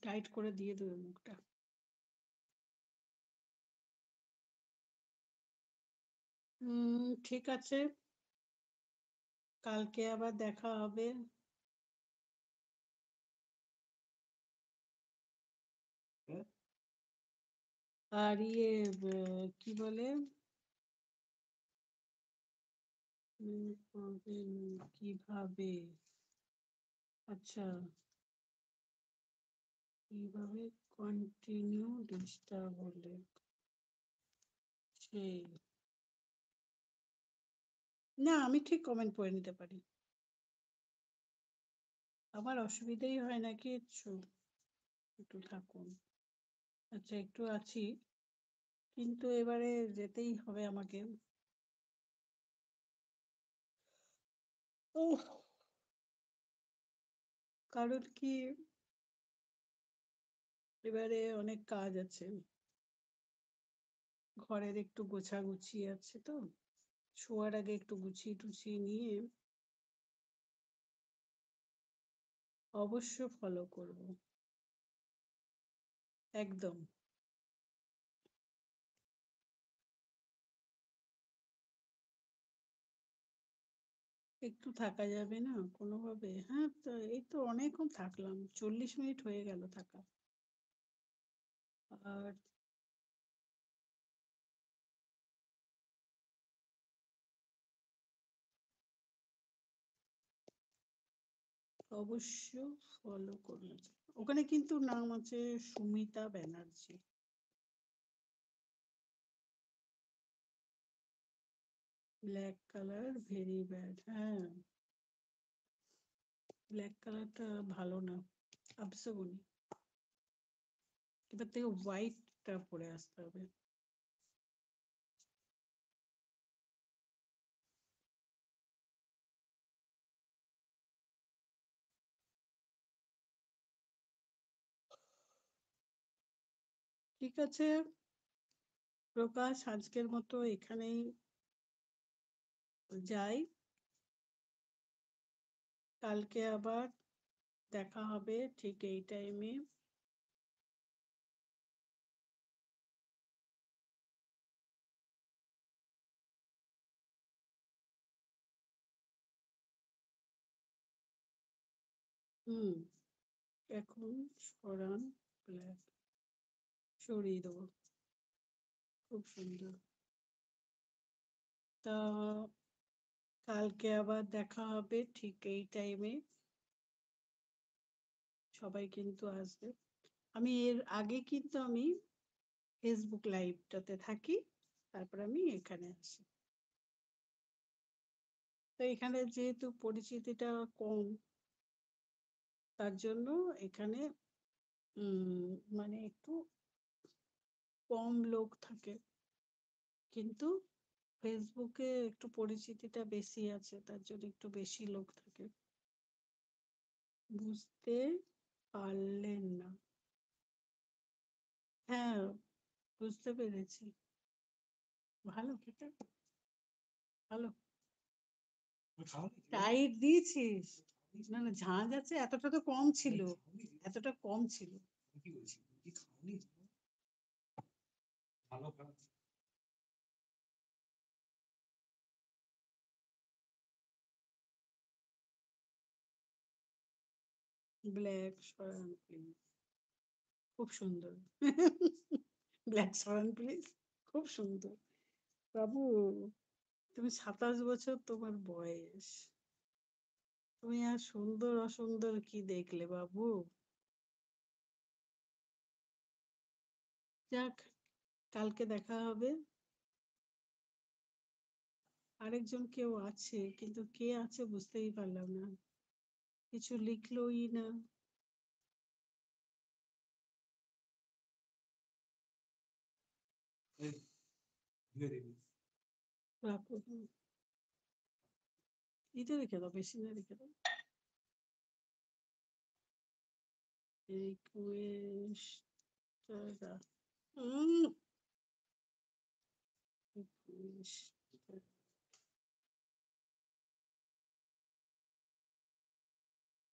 Tight করে দিয়ে দেবে মুখটা। ঠিক আছে। কালকে আবার দেখা হবে। আর ইয়ে কি বলে কিভাবে আচ্ছা কিভাবে কন্টিনিউ ডিস্টার্ব হলে সেই না আমি ঠিক কমেন্ট করে নিতে পারি। আমার অসুবিধাই হয় না কিচ্ছু। একটু থাকুন। আচ্ছা একটু আছি, কিন্তু এবারে যেতেই হবে আমাকে। উফ! কারণ কি এবারে অনেক কাজ আছে। ঘরের একটু গোছাগুছি আছে তো। শোয়ার আগে একটু গুছিয়ে-টুছিয়ে নিয়ে অবশ্য ফলো করব। একদম। একটু থাকা যাবে না কোনোভাবে? হ্যাঁ, তো এই তো অনেকক্ষণ থাকলাম। ৪০ মিনিট হয়ে গেল থাকা। আর অবশ্য ফলো করুন। ওখানে কিন্তু নাম আছে Sumita Banerjee. Black colour very bad. হ্যাঁ, ব্ল্যাক কালারটা ভালো না। আপসগুনি। এবার থেকে হোয়াইটটা পরে আসতে হবে। ঠিক আছে প্রকাশ, আজকের মতো এখানেই যাই। কালকে আবার দেখা হবে ঠিক এই টাইমে। হুম, এখন সরান ব্ল্যাক। সরিয়ে দেবো। খুব সুন্দর। তা কালকে আবার দেখা হবে ঠিক এই টাইমে। সবাই কিন্তু আসবে। আমি এর আগে কিন্তু আমি ফেসবুক লাইভটাতে থাকি, তারপর আমি এখানে আসি। তো এখানে যেহেতু পরিচিতিটা কম, তার জন্য এখানে মানে একটু কম লোক থাকে, কিন্তু ফেসবুকে একটু পরিচিতিটা বেশি আছে, তার জন্য একটু বেশি লোক থাকে। বুঝতে পারলেন না? হ্যাঁ, বুঝতে পেরেছি। ভালো খেতে, ভালো। টাইট দিয়েছিস? না না, ঝাঁঝ আছে, এতটা তো কম ছিল। এতটা কম ছিল। ব্ল্যাক সরান প্লিজ। খুব সুন্দর। ব্ল্যাক সরান প্লিজ। খুব সুন্দর। বাবু, তুমি ২৭ বছর তোমার বয়স। তুমি আর সুন্দর অসুন্দর কি দেখলে বাবু? যাক, কালকে দেখা হবে। আরেকজন কেউ আছে, কিন্তু কে আছে বুঝতেই পারলাম না। কিছু লিখলোই না। রাখো। এটা রেখে দাও, বেশি না রেখে দাও। রিকোয়েস্ট। রিকোয়েস্ট